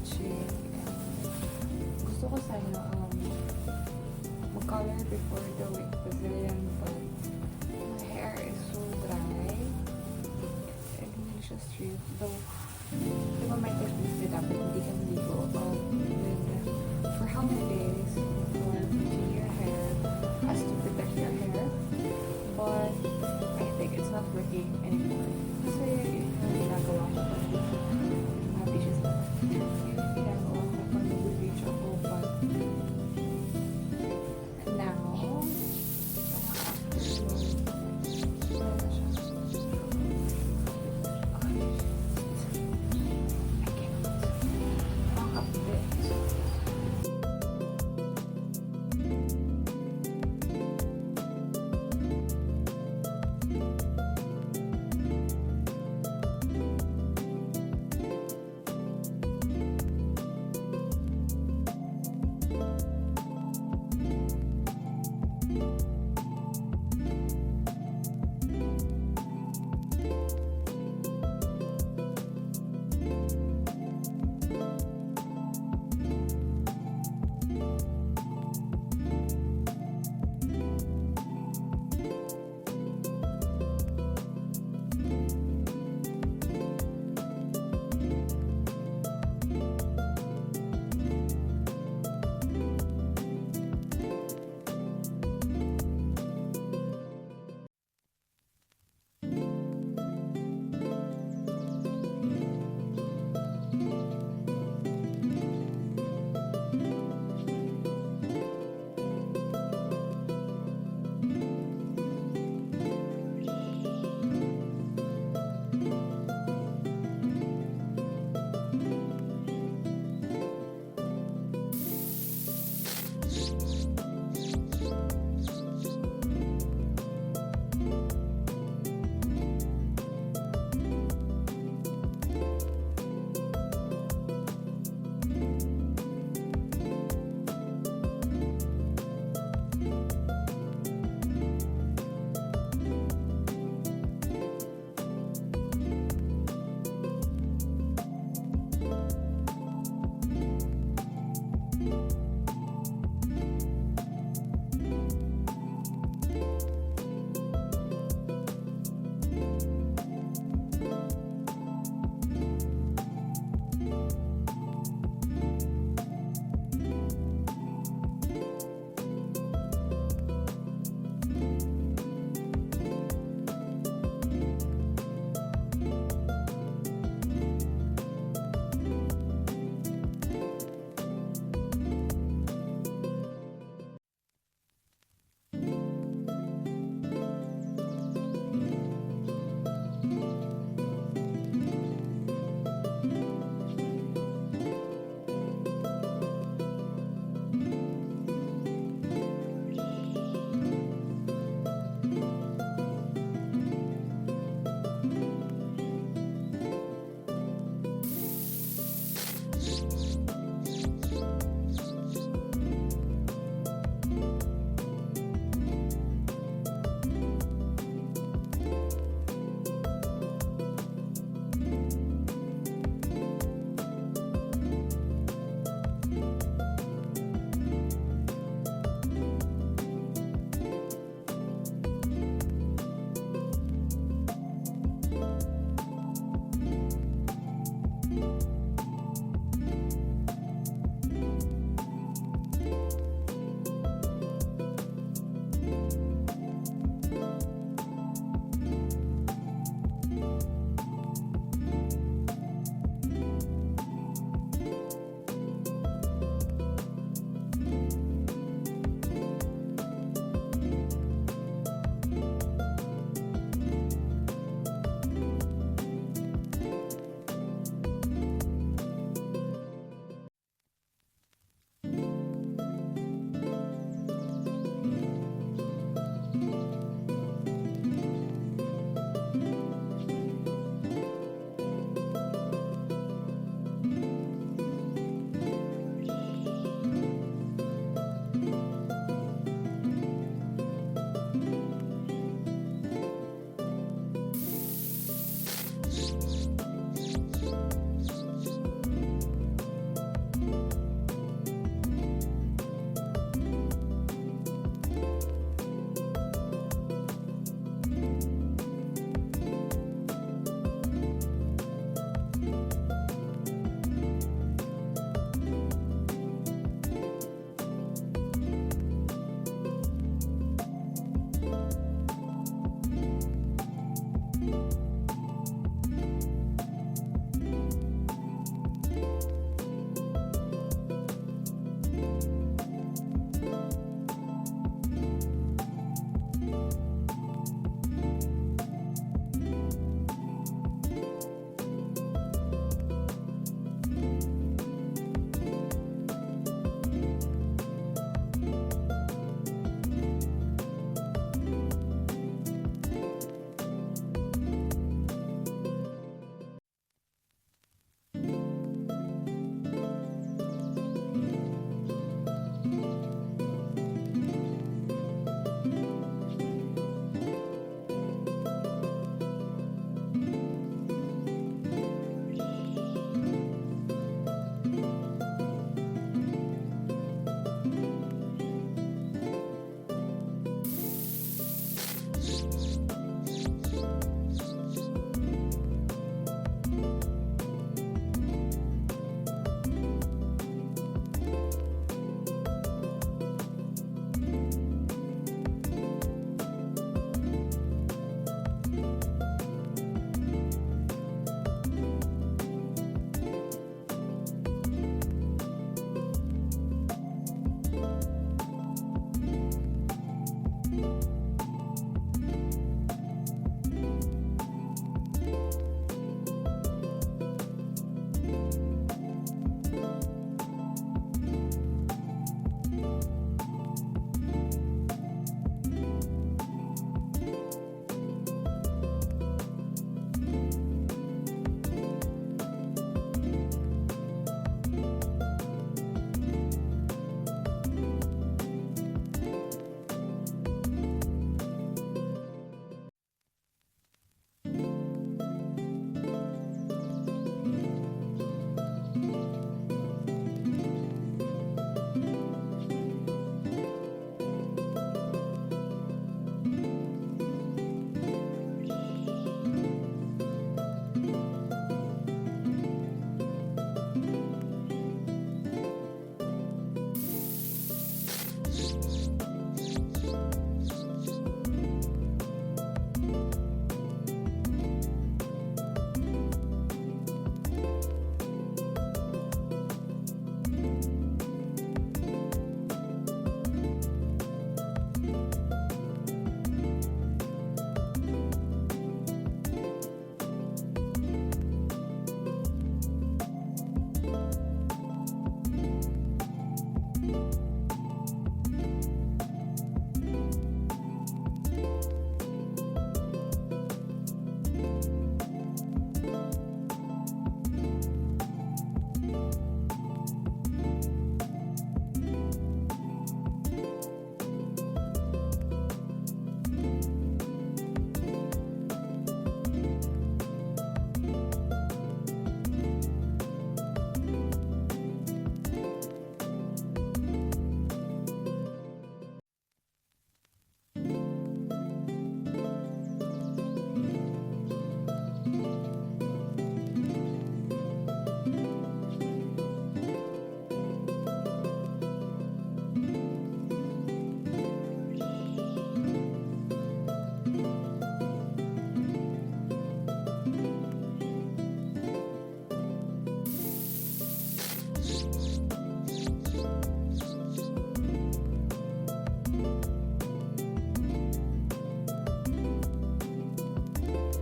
bleaching. And gusto ko sana mag-color before doing Brazilian, but my hair is so dry. And hindi siya straight. Though, diba may technique na dapat hindi ka maligo. For how many days before bleaching your hair has to protect your hair. But I think it's not working anymore. Kasi yun yung ginagawa ko pag happy siya sa yung ginagawa ko pag nag-reach ako. But now,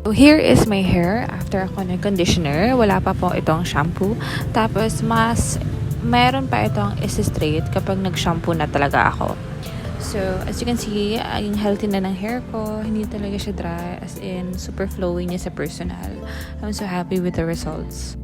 So, here is my hair after ako nag-conditioner. Wala pa po itong shampoo. Tapos, meron pa itong straight kapag nag-shampoo na talaga ako. So, as you can see, yung healthy na ng hair ko. Hindi talaga siya dry. As in, super flowy niya sa personal. I'm so happy with the results.